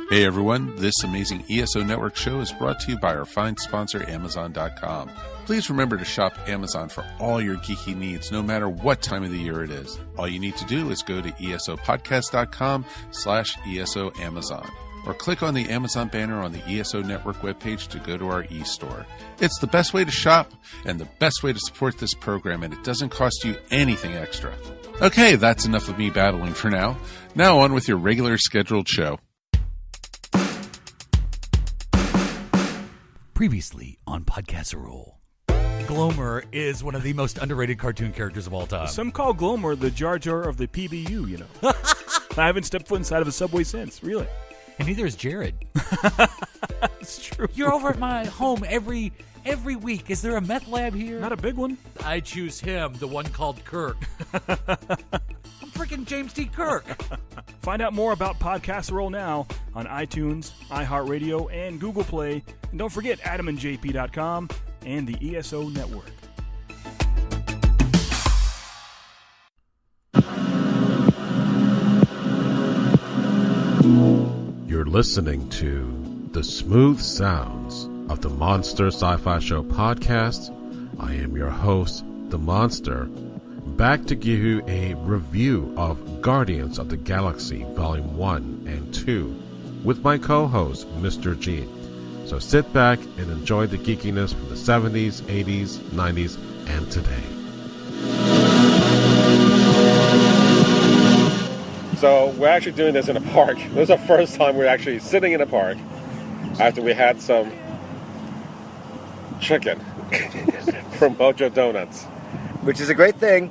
Hey everyone, this amazing ESO Network show is brought to you by our fine sponsor, Amazon.com. Please remember to shop Amazon for all your geeky needs, no matter what time of the year it is. All you need to do is go to esopodcast.com/ESO Amazon, or click on the Amazon banner on the ESO Network webpage to go to our e-store. It's the best way to shop and the best way to support this program, and it doesn't cost you anything extra. Okay, that's enough of me babbling for now. Now on with your regular scheduled show. Previously on Podcasserole. Glomer is one of the most underrated cartoon characters of all time. Some call Glomer the Jar Jar of the PBU, you know. I haven't stepped foot inside of a Subway since, really. And neither is Jared. It's true. You're over at my home every week. Is there a meth lab here? Not a big one. I choose him, the one called Kirk. I'm freaking James T. Kirk. Find out more about Podcasserole now on iTunes, iHeartRadio, and Google Play. And don't forget AdamandJP.com and the ESO Network. You're listening to the smooth sounds of the Monster Sci-Fi Show podcast. I am your host, The Monster, back to give you a review of Guardians of the Galaxy Volume 1 and 2 with my co-host, Mr. G. So sit back and enjoy the geekiness from the 70s, 80s, 90s, and today. So we're actually doing this in a park. This is the first time we're actually sitting in a park after we had some chicken from Mojo Donuts. Which is a great thing.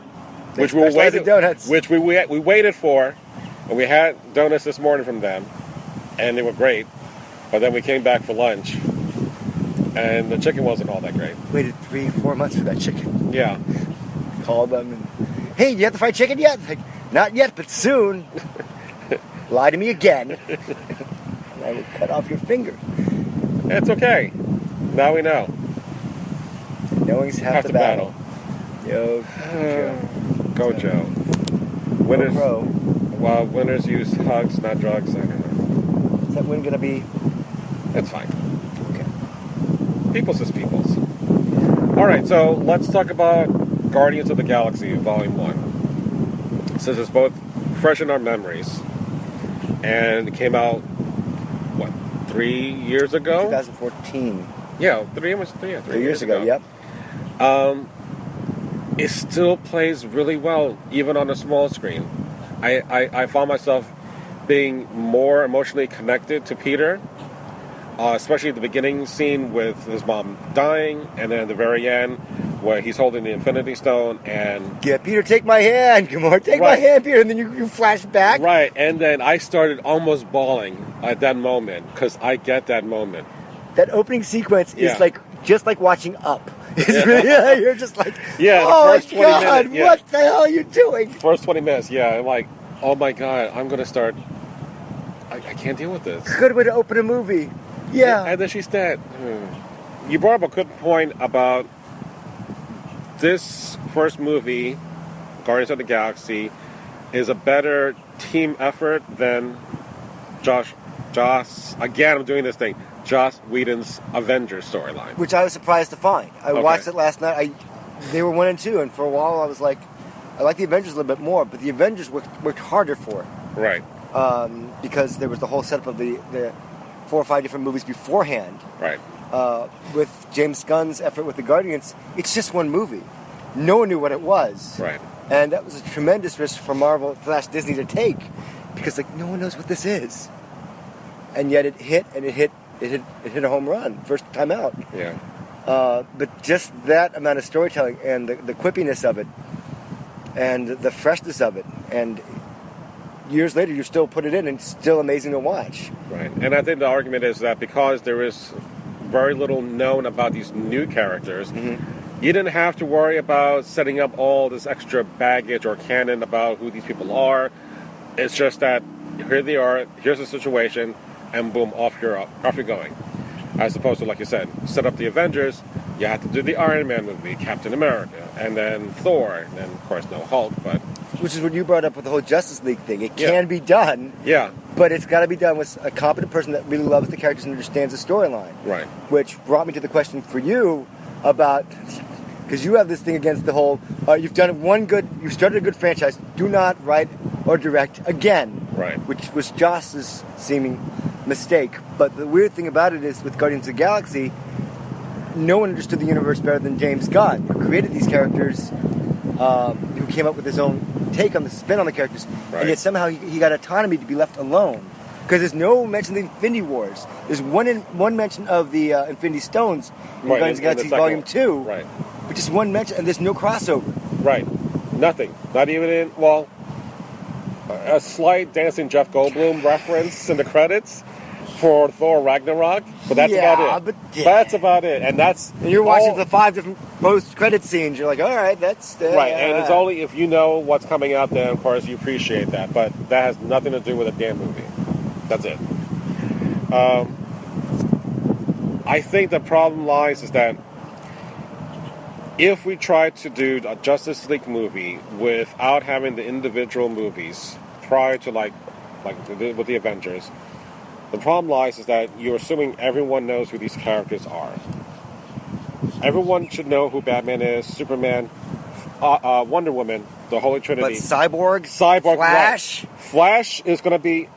Which we waited, donuts. Which we waited for, and we had donuts this morning from them, and they were great. But then we came back for lunch, and the chicken wasn't all that great. Waited 3-4 months for that chicken. Yeah. Called them and, hey, do you have the fried chicken yet? Like, not yet, but soon. Lie to me again. And I will cut off your finger. It's okay. Now we know. Knowing's half the battle. Yo, Joe. Go, Joe. Winners, Bro. well, winners use hugs, not drugs. I don't know. Is that win going to be? It's fine. Okay. People's is people's. All right, so let's talk about Guardians of the Galaxy Volume 1. Since it's both fresh in our memories, and it came out, 3 years ago? 2014. Yeah, 3 years ago. Yep. It still plays really well, even on a small screen. I found myself being more emotionally connected to Peter, especially the beginning scene with his mom dying, and then at the very end where he's holding the Infinity Stone and... Yeah, Peter, take my hand. Come on, take my hand, Peter. And then you flash back. Right, and then I started almost bawling at that moment, because I get that moment. That opening sequence is just like watching Up. It's really, you're just like, oh my God, what the hell are you doing? First 20 minutes, I'm like, oh my God, I'm going to start... I can't deal with this. Good way to open a movie. Yeah. And then she's dead. You brought up a good point about this first movie, Guardians of the Galaxy, is a better team effort than Joss, again, I'm doing this thing, Joss Whedon's Avengers storyline. Which I was surprised to find. I watched it last night. They were 1 and 2, and for a while I was like, I like the Avengers a little bit more, but the Avengers worked harder for it. Right. Because there was the whole setup of the 4 or 5 different movies beforehand. Right. With James Gunn's effort with the Guardians, it's just one movie. No one knew what it was. Right. And that was a tremendous risk for Marvel / Disney to take, because no one knows what this is. And yet it hit a home run first time out. Yeah. But just that amount of storytelling and the quippiness of it, and the freshness of it, and years later you still put it in, and it's still amazing to watch. Right. And I think the argument is that because there is very little known about these new characters, you didn't have to worry about setting up all this extra baggage or canon about who these people are. It's just that here they are, here's the situation, and boom, off you're going. As opposed to, like you said, set up the Avengers, you have to do the Iron Man movie, Captain America, and then Thor, and then, of course, no Hulk, but which is what you brought up with the whole Justice League thing. It Yeah. can be done, Yeah. but it's got to be done with a competent person that really loves the characters and understands the storyline. Right. Which brought me to the question for you about, because you have this thing against the whole, you've started a good franchise, do not write or direct again. Right. Which was Joss's seeming mistake. But the weird thing about it is with Guardians of the Galaxy, no one understood the universe better than James Gunn, who created these characters, who came up with his own take on the spin on the characters, Right. and yet somehow he got autonomy to be left alone. Because there's no mention of the Infinity Wars. There's one mention of the Infinity Stones in Right, Guardians of the in the Galaxy second Volume one. 2. Right. But just one mention, and there's no crossover. Right. Nothing. Not even in, well, a slight Dancing Jeff Goldblum reference in the credits for Thor Ragnarok, but that's about it. But That's about it. And that's... And you're watching all- the 5 different post-credit scenes. You're like, all right, that's... Right, and it's only if you know what's coming out, then of course you appreciate that. But that has nothing to do with a damn movie. That's it. I think the problem lies is that if we try to do a Justice League movie without having the individual movies prior to like with the Avengers, the problem lies is that you're assuming everyone knows who these characters are. Everyone should know who Batman is, Superman, Wonder Woman, the Holy But Trinity. Cyborg, Flash. Flash, Flash is going to be...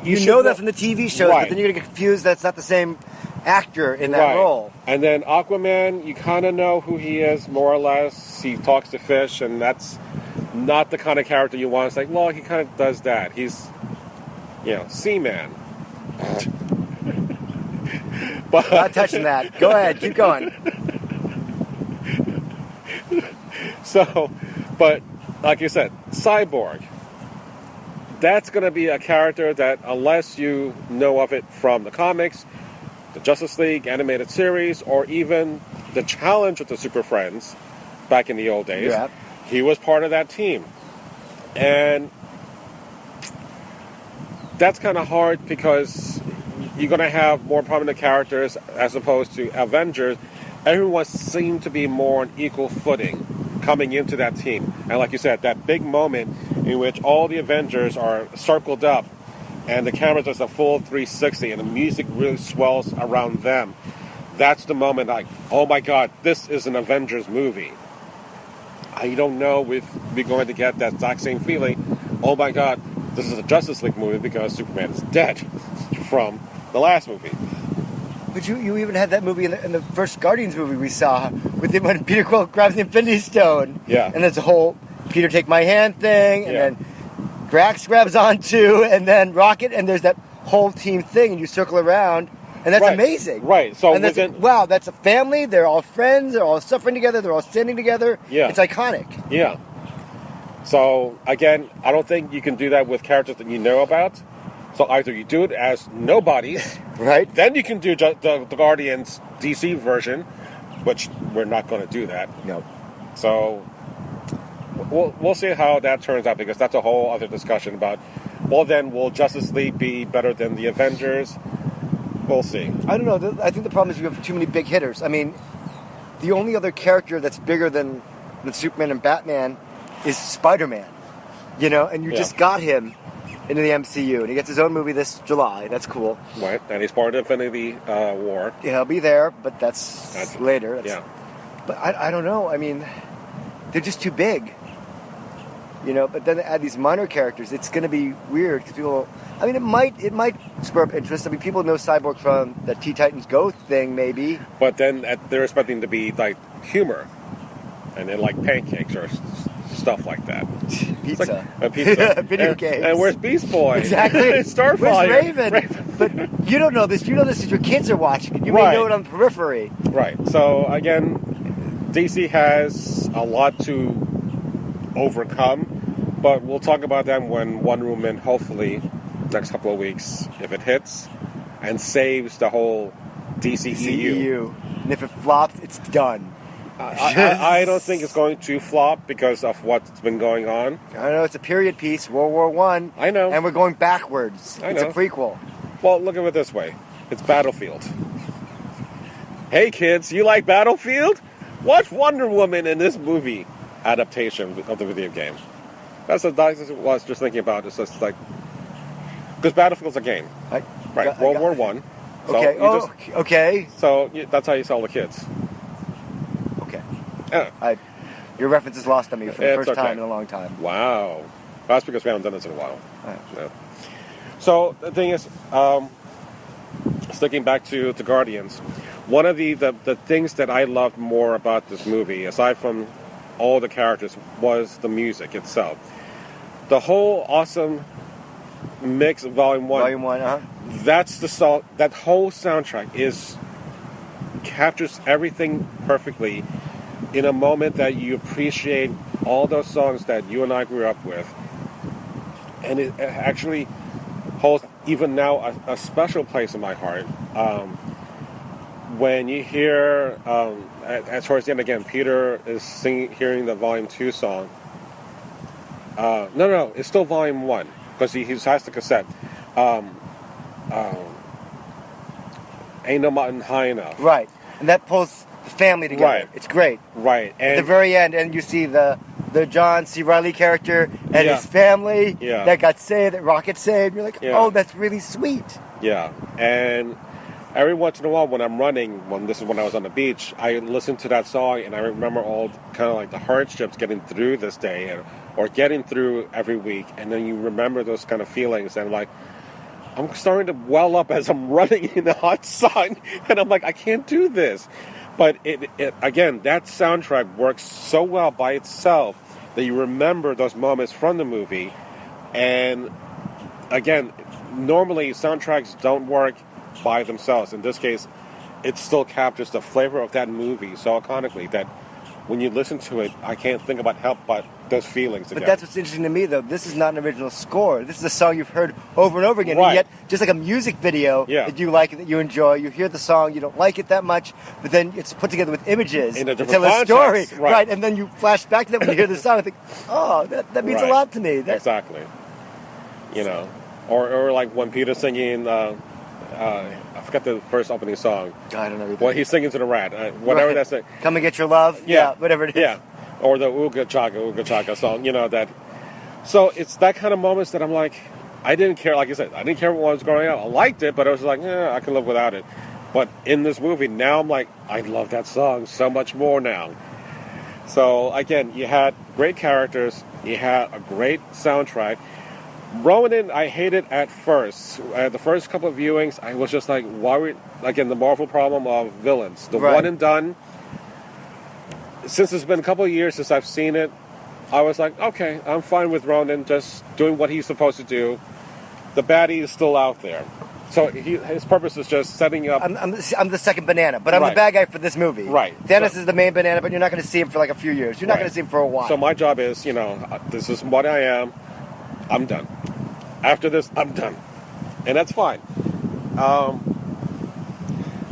you should know that from the TV shows, Right. but then you're going to get confused that's not the same actor in that Right. role. And then Aquaman, you kind of know who he is, more or less. He talks to fish, and that's not the kind of character you want. It's like, well, he kind of does that. He's, Seaman. But Not touching that. Go ahead, keep going. So, but like you said, Cyborg. That's going to be a character that, unless you know of it from the comics, the Justice League animated series, or even the Challenge with the Super Friends back in the old days, Yeah. he was part of that team. And that's kind of hard because you're going to have more prominent characters as opposed to Avengers. Everyone seemed to be more on equal footing coming into that team. And like you said, that big moment in which all the Avengers are circled up and the camera does a full 360 and the music really swells around them. That's the moment like, oh my God, this is an Avengers movie. I don't know if we're going to get that exact same feeling. Oh my God, this is a Justice League movie because Superman is dead from the last movie. But you even had that movie in the first Guardians movie we saw, with when Peter Quill grabs the Infinity Stone. Yeah. And there's a whole Peter take my hand thing, and Yeah. then Drax grabs on too, and then Rocket, and there's that whole team thing, and you circle around, and that's Right. amazing. Right. So and that's, within- wow, that's a family, they're all friends, they're all suffering together, they're all standing together. Yeah. It's iconic. Yeah. So, again, I don't think you can do that with characters that you know about. So either you do it as nobodies, Right? then you can do the Guardians DC version, which we're not going to do that. No. So we'll see how that turns out, because that's a whole other discussion about, well, then will Justice League be better than the Avengers? We'll see. I don't know. I think the problem is you have too many big hitters. I mean, the only other character that's bigger than Superman and Batman is Spider-Man. And you Yeah. just got him into the MCU, and he gets his own movie this July. That's cool. Right, and he's part of Infinity War. Yeah, he'll be there, but that's later. Yeah. But I don't know. I mean, they're just too big. But then they add these minor characters. It's going to be weird because people. I mean, it might spur up interest. I mean, people know Cyborg from the Teen Titans Go thing, maybe. But then they're expecting to be like humor, and then like pancakes or stuff like that. Pizza. It's like a pizza. Video games. And where's Beast Boy? Exactly. Starfire. Where's Raven? But you don't know this. You know this as your kids are watching it. You may Right. know it on the periphery. Right. So again, DC has a lot to overcome, but we'll talk about them when Wonder Woman, hopefully, next couple of weeks, if it hits, and saves the whole DCEU. And if it flops, it's done. I don't think it's going to flop because of what's been going on. I know it's a period piece, World War I. I know. And we're going backwards. I It's know. a prequel. Well, look at it this way. It's Battlefield. Hey kids, you like Battlefield? Watch Wonder Woman in this movie adaptation of the video game. That's what I was just thinking about. It's just like, because Battlefield's a game, right? World War One. So Okay. Okay. So that's how you sell the kids. Okay. Yeah. Your reference is lost on me for the It's first time okay. in a long time. Wow. That's because we haven't done this in a while. Right. Yeah. So the thing is, sticking back to Guardians, one of the things that I loved more about this movie, aside from all the characters, was the music itself. The whole awesome mix of Volume 1. Volume 1, That's the song. That whole soundtrack captures everything perfectly in a moment that you appreciate all those songs that you and I grew up with, and it actually holds even now a special place in my heart. When you hear towards the end again, Peter is hearing the Volume 2 song. No, it's still Volume 1 because he has the cassette. Ain't No Mountain High Enough. Right. And that pulls the family together. Right. It's great. Right. And At the very end, and you see the John C. Reilly character and his family that got saved, that Rocket saved. You're like, oh, that's really sweet. Yeah. And every once in a while when I'm running, this is when I was on the beach, I listen to that song and I remember all kind of like the hardships getting through this day or getting through every week. And then you remember those kind of feelings and like, I'm starting to well up as I'm running in the hot sun, and I'm like, I can't do this. But it again, that soundtrack works so well by itself that you remember those moments from the movie. And again, normally soundtracks don't work by themselves. In this case, it still captures the flavor of that movie so iconically that when you listen to it, I can't think about but those feelings again. But that's what's interesting to me, though. This is not an original score. This is a song you've heard over and over again. Right. And yet, just like a music video that you like, that you enjoy, you hear the song, you don't like it that much, but then it's put together with images In a to different tell a story. context, right. And then you flash back to that when you hear the song and think, oh, that means a lot to me. Exactly. You know, or like when Peter's singing, I forgot the first opening song. I don't know either. Well, he's singing to the rat, whatever that's it. Come and Get Your Love? Yeah, whatever it is. Yeah, or the Ooga Chaka song, you know, that. So it's that kind of moments that I'm like, I didn't care, like I said, I didn't care what was growing up. I liked it, but I was like, I can live without it. But in this movie, now I'm like, I love that song so much more now. So again, you had great characters, you had a great soundtrack. Ronan, I hated at first. The first couple of viewings, I was just like, why again, the Marvel problem of villains. The one and done. Since it's been a couple of years since I've seen it, I was like, okay, I'm fine with Ronan just doing what he's supposed to do. The baddie is still out there. So his purpose is just setting up... I'm the second banana, but I'm the bad guy for this movie. Right. Thanos is the main banana, but you're not going to see him for like a few years. You're not going to see him for a while. So my job is, this is what I am. I'm done. After this, I'm done. And that's fine.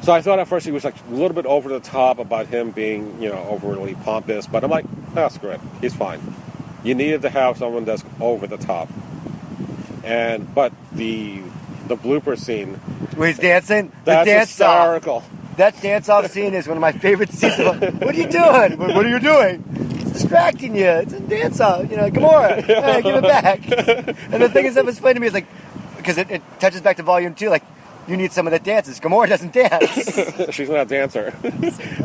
So I thought at first he was like a little bit over the top about him being, overly pompous. But I'm like, screw it. He's fine. You needed to have someone that's over the top. But the blooper scene... Where he's dancing? That's hysterical. That dance-off scene is one of my favorite scenes. What are you doing? What are you doing? It's distracting you. It's a dance-off. Gamora. Hey, give it back. And the thing is that was funny to me is like, because it touches back to Volume 2, like, you need someone that dances. Gamora doesn't dance. She's not a dancer.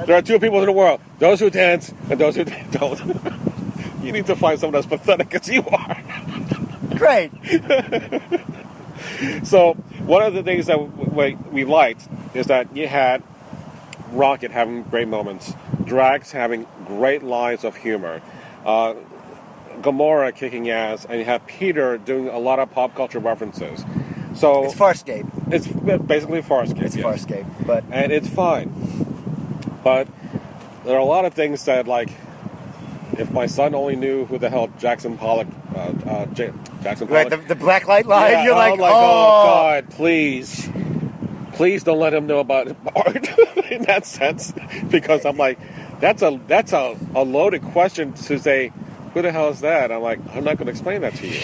There are two people in the world, those who dance and those who don't. You need to find someone as pathetic as you are. Great. So, one of the things that we liked is that you had Rocket having great moments, Drax having great lines of humor, Gamora kicking ass, and you have Peter doing a lot of pop culture references. So it's Farscape. It's basically Farscape. It's Farscape, and it's fine. But there are a lot of things that, like, if my son only knew who the hell Jackson Pollock, right, the black light line. You're like, oh God, please don't let him know about art in that sense, because I'm like, that's a loaded question to say, who the hell is that? I'm like, I'm not going to explain that to you.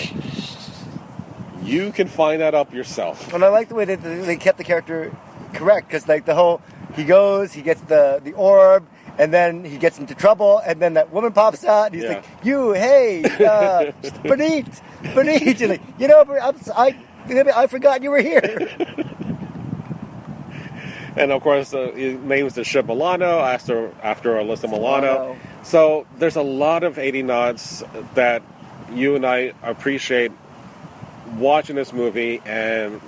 You can find that up yourself. And I like the way they kept the character correct, because like the whole, he goes, he gets the orb, And then he gets into trouble, and then that woman pops out, and he's like, "You, hey, Benit." He's like, I forgot you were here. And of course, his name was the ship Milano after Alyssa Milano. So there's a lot of 80 nods that you and I appreciate watching this movie, and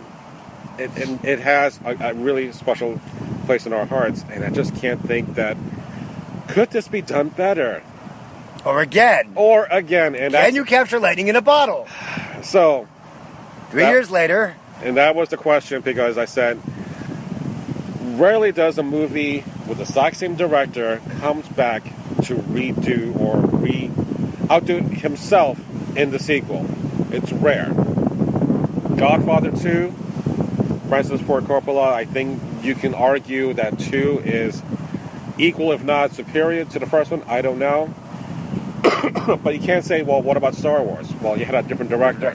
it has a really special place in our hearts. And I just can't think that could this be done better, or again, and can you capture lightning in a bottle? So 3 years later, and that was the question, because I said, rarely does a movie with the exact same director comes back to redo or outdo himself in the sequel. It's rare. Godfather 2, Francis Ford Coppola, I think you can argue that 2 is equal, if not superior, to the first one. I don't know. But you can't say, well, what about Star Wars? Well, you had a different director.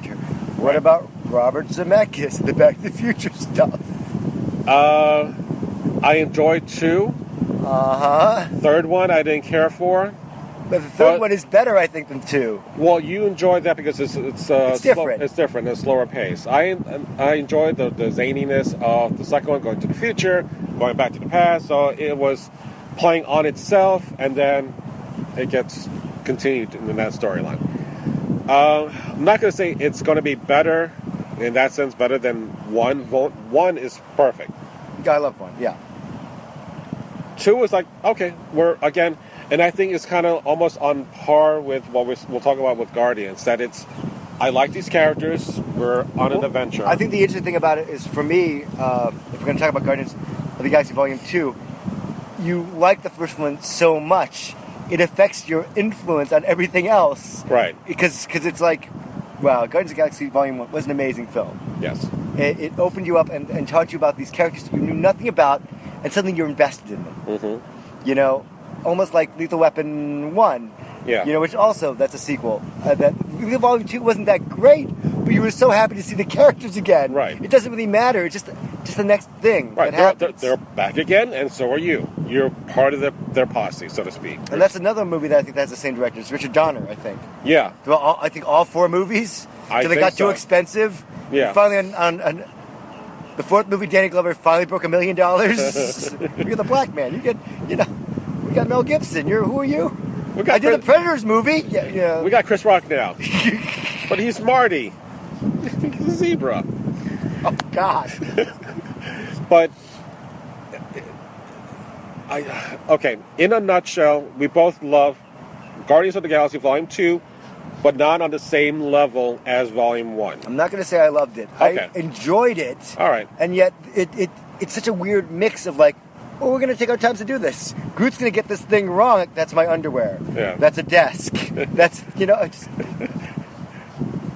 What about Robert Zemeckis, the Back to the Future stuff? I enjoyed 2. Third one I didn't care for. But the third one is better, I think, than 2. Well, you enjoyed that because it's different. It's different. It's slower pace. I enjoyed the zaniness of the second one, going to the future, going back to the past. So it was playing on itself, and then it gets continued in that storyline. I'm not going to say it's going to be better in that sense, better than 1. 1 is perfect. I love 1. Yeah. 2 is like, okay, we're again. And I think it's kind of almost on par with what we'll talk about with Guardians, that I like these characters, we're on an adventure. I think the interesting thing about it is, for me, if we're going to talk about Guardians of the Galaxy Volume 2, you like the first one so much, it affects your influence on everything else. Right. Because it's like, wow, Guardians of the Galaxy Volume 1 was an amazing film. Yes. It opened you up and taught you about these characters that you knew nothing about, and suddenly you're invested in them. Mm-hmm. Almost like Lethal Weapon 1. Yeah. Which also, that's a sequel. That Volume 2 wasn't that great, but you were so happy to see the characters again. Right. It doesn't really matter. It's just the next thing. Right. That happens. They're back again, and so are you. You're part of their posse, so to speak. And that's another movie that I think has the same director. It's Richard Donner, I think. Yeah. I think all 4 movies, until they got too expensive. Yeah. And finally, on the 4th movie, Danny Glover finally broke $1 million. You're the black man. You get, we got Mel Gibson. Who are you? I did a Predators movie. Yeah. We got Chris Rock now. But he's Marty. He's a zebra. Oh, God. But, in a nutshell, we both love Guardians of the Galaxy Volume 2, but not on the same level as Volume 1. I'm not going to say I loved it. Okay. I enjoyed it. All right. And yet, it's such a weird mix of like, well, we're going to take our time to do this. Groot's going to get this thing wrong. That's my underwear. Yeah. That's a desk. That's,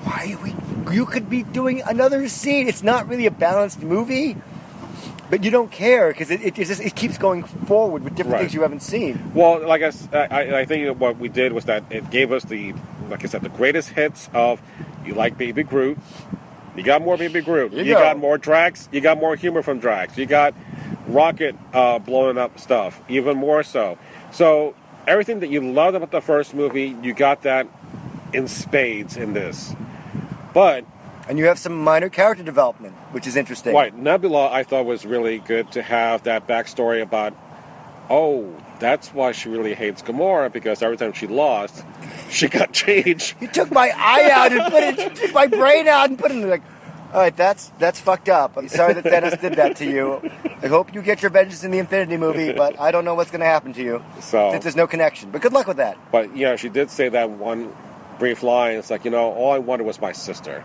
why you could be doing another scene. It's not really a balanced movie, but you don't care because it keeps going forward with different things you haven't seen. Well, like I think what we did was that it gave us the greatest hits of, you like Baby Groot, you got more Baby Groot, you got more Drax, you got more humor from Drax, you got Rocket blowing up stuff, even more so. So everything that you loved about the first movie, you got that in spades in this. And you have some minor character development, which is interesting. Right. Nebula, I thought, was really good to have that backstory about, that's why she really hates Gamora, because every time she lost, she got changed. You took my eye out and took my brain out and put it in like, all right, that's fucked up. I'm sorry that Thanos did that to you. I hope you get your vengeance in the Infinity movie, but I don't know what's going to happen to you. Since there's no connection. But good luck with that. But, she did say that one brief line. It's like, all I wanted was my sister.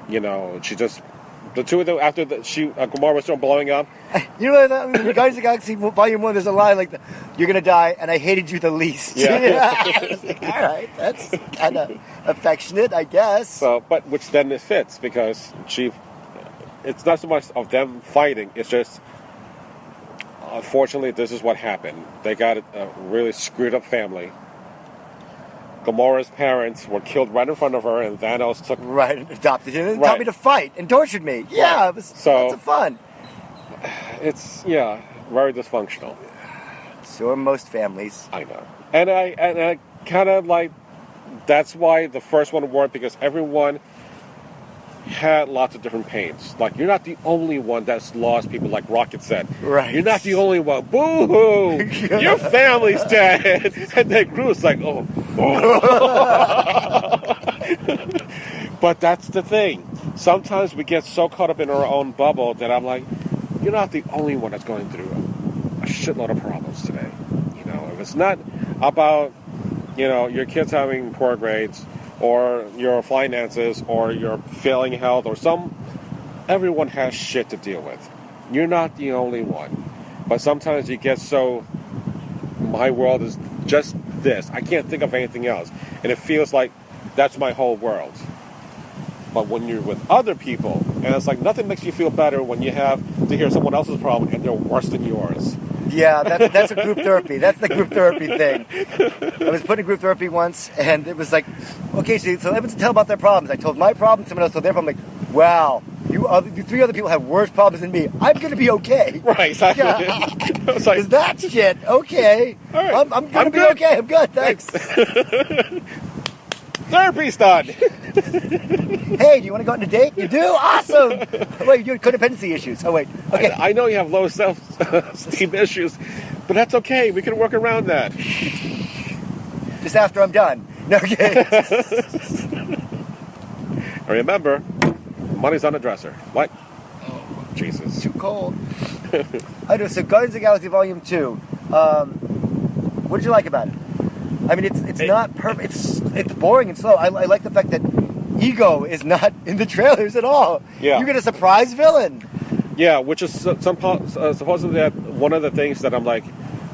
She just... The two of them, after Gamora was still blowing up. In Guardians of the Galaxy Volume 1, there's a line like, you're going to die, and I hated you the least. Yeah. Like, all right, that's kind of affectionate, I guess. So, but which then it fits, because it's not so much of them fighting, it's just, unfortunately, this is what happened. They got a really screwed up family. Gamora's parents were killed right in front of her, and Thanos took... Right, adopted him and taught me to fight and tortured me. Yeah, it was lots of fun. It's, very dysfunctional. So are most families. I know. And I kind of like, that's why the first one worked, because everyone had lots of different pains. Like, you're not the only one that's lost people, like Rocket said. Right. You're not the only one. Boo-hoo! Your family's dead! And then Groot's like, oh. But that's the thing. Sometimes we get so caught up in our own bubble that I'm like, you're not the only one that's going through a shitload of problems today. You know, if it's not about, you know, your kids having poor grades, or your finances, or your failing health, or everyone has shit to deal with. You're not the only one. But sometimes you get so, my world is just this. I can't think of anything else. And it feels like that's my whole world. But when you're with other people, and it's like nothing makes you feel better when you have to hear someone else's problem and they're worse than yours. Yeah, that's a group therapy. That's the group therapy thing. I was put in group therapy once, and it was like, okay, so everyone's tell about their problems. I told my problem, someone else told their problem. I'm like, wow, you three other people have worse problems than me. I'm going to be okay. Right, exactly. Yeah. It's like, is that shit okay? All right. I'm going to be okay. I'm good. Thanks. Therapy's done. Hey, do you want to go on a date? You do? Awesome. Oh, wait, you're codependency issues. Oh, wait. Okay. I know you have low self-esteem issues, but that's okay. We can work around that. Just after I'm done. No, okay. Remember, money's on the dresser. What? Oh, Jesus. Too cold. I do. So Guardians of the Galaxy Volume 2. What did you like about it? I mean, it's not perfect. It's boring and slow. I like the fact that Ego is not in the trailers at all. Yeah. You get a surprise villain. Yeah, which is supposedly that one of the things that I'm like,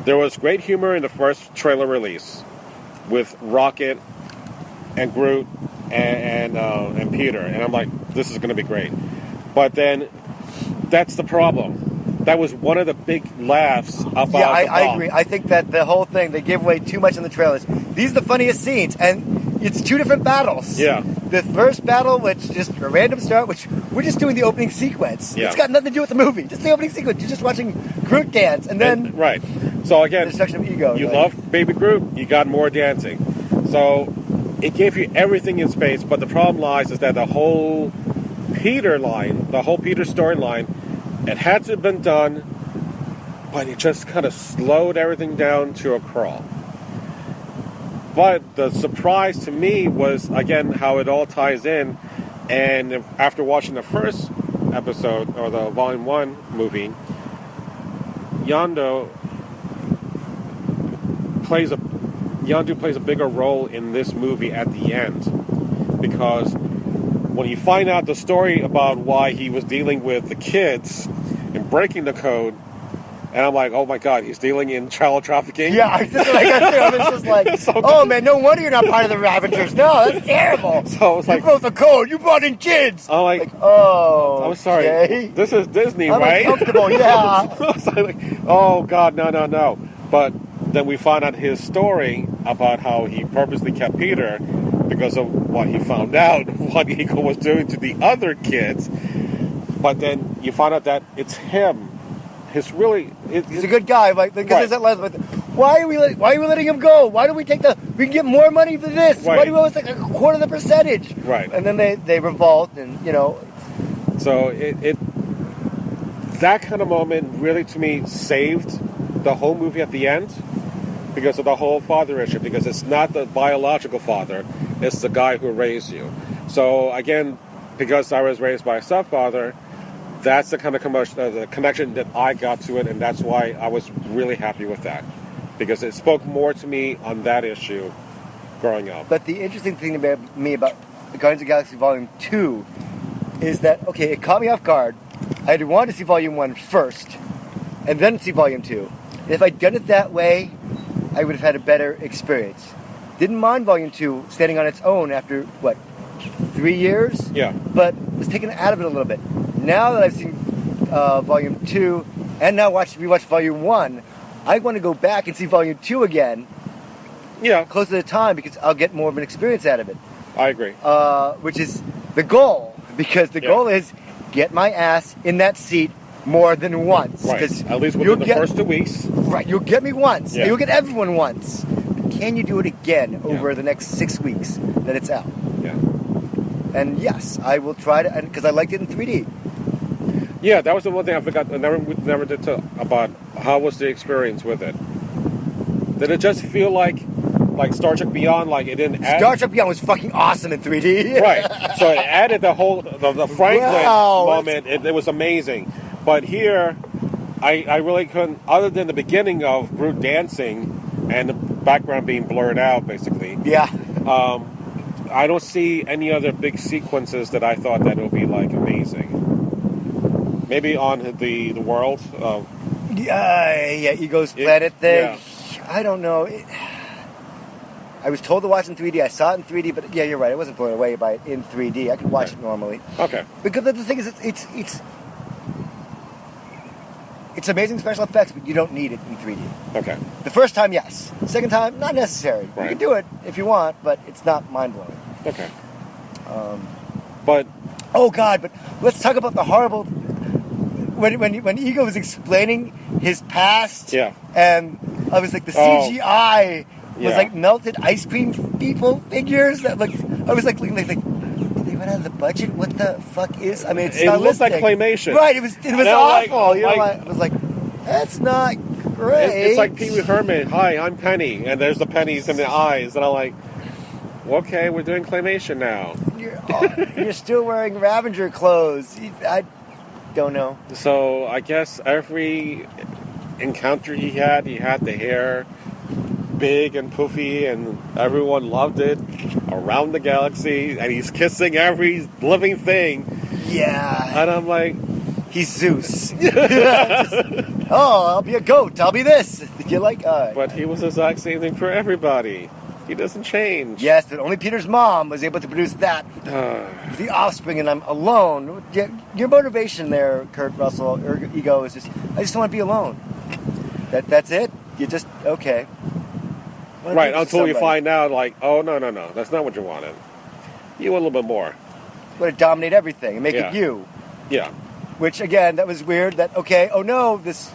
there was great humor in the first trailer release with Rocket and Groot and Peter, and I'm like, this is going to be great. But then that's the problem. That was one of the big laughs about Yeah, I agree. I think that the whole thing, they give away too much in the trailers. These are the funniest scenes, and it's two different battles. Yeah. The first battle, which just a random start, which we're just doing the opening sequence. Yeah. It's got nothing to do with the movie. Just the opening sequence. You're just watching Groot dance, and then right. So again, the destruction of Ego. You love Baby Groot, you got more dancing. So it gave you everything in space, but the problem lies is that the whole Peter storyline, it had to have been done, but it just kind of slowed everything down to a crawl. But the surprise to me was, again, how it all ties in. And after watching the first episode, or the Volume 1 movie, Yondu plays a bigger role in this movie at the end. Because when you find out the story about why he was dealing with the kids and breaking the code, and I'm like, oh my God, he's dealing in child trafficking? Yeah, I just I was just like, so oh man, no wonder you're not part of the Ravengers. No, that's terrible. So it's like, you broke the code. You brought in kids. I'm like, oh, I'm sorry. okay. This is Disney, I'm right? uncomfortable, yeah. I was like, oh God, no. But then we find out his story about how he purposely kept Peter because of what he found out, what Ego was doing to the other kids. But then you find out that it's him. He's a good guy. Like, because right. Why are we letting him go? Why don't we we can get more money for this? Right. Why do we always take a quarter of the percentage? Right. And then they revolt, and So that kind of moment really, to me, saved the whole movie at the end because of the whole father issue. Because it's not the biological father; it's the guy who raised you. So again, because I was raised by a stepfather, that's the kind of the connection that I got to it, and that's why I was really happy with that, because it spoke more to me on that issue growing up. But the interesting thing about me about the Guardians of the Galaxy Volume 2 is that, okay, it caught me off guard. I had wanted to see Volume 1 first, and then see Volume 2. And if I'd done it that way, I would have had a better experience. Didn't mind Volume 2 standing on its own after, 3 years? Yeah. But was taken out of it a little bit. Now that I've seen Volume 2 and now rewatched Volume 1, I want to go back and see Volume 2 again. Yeah. Close to the time, because I'll get more of an experience out of it. I agree. Which is the goal, because the goal is get my ass in that seat more than once. Right. 'Cause At least you'll within the first 2 weeks. Right, you'll get me once. Yeah. You'll get everyone once. But can you do it again over Yeah. the next 6 weeks that it's out? Yeah. And yes, I will try to, because I liked it in 3D. Yeah, that was the one thing I forgot. We never did talk about. How was the experience with it? Did it just feel like Star Trek Beyond? Like it didn't add. Star Trek Beyond was fucking awesome in 3D. Right. So it added the whole the Franklin Wow. moment. It was amazing. But here, I really couldn't. Other than the beginning of Groot dancing and the background being blurred out, basically. Yeah. I don't see any other big sequences that I thought that would be like amazing. Maybe on the world. Yeah, Ego's Planet thing. Yeah. I don't know. I was told to watch in 3D. I saw it in 3D, but yeah, you're right. I wasn't blown away by it in 3D. I could watch it normally. Okay. Because the thing is, it's amazing special effects, but you don't need it in 3D. Okay. The first time, yes. The second time, not necessary. Right. You can do it if you want, but it's not mind-blowing. Okay. But Oh, God, but let's talk about the horrible... When Ego was explaining his past, Yeah. and I was like, the CGI was Yeah. like melted ice cream people figures. That looked, I was like, did they run out of the budget? What the fuck is? I mean, it's it looked like stylistic. claymation. Right? It was Now, awful. like- I was like, that's not great. it's like Pee Wee Herman. Hi, I'm Penny, and there's the pennies in the eyes, and I'm like, okay, we're doing claymation now. You're still wearing Ravager clothes. I don't know. So I guess every encounter he had the hair big and poofy, and everyone loved it around the galaxy, and he's kissing every living thing. Yeah. And I'm like, He's Zeus. I'll be a goat. I'll be this. You're like, but he was the exact same thing for everybody. He doesn't change. yes, but only Peter's mom was able to produce that. The offspring, and I'm alone. Your motivation there, Kurt Russell, or Ego, is just, I just want to be alone. That's it? You just, okay. Right, until you find out, like, oh, no, that's not what you wanted. You want a little bit more. Want to dominate everything and make Yeah. it you. Yeah. Which, again, that was weird. That, okay, oh no, this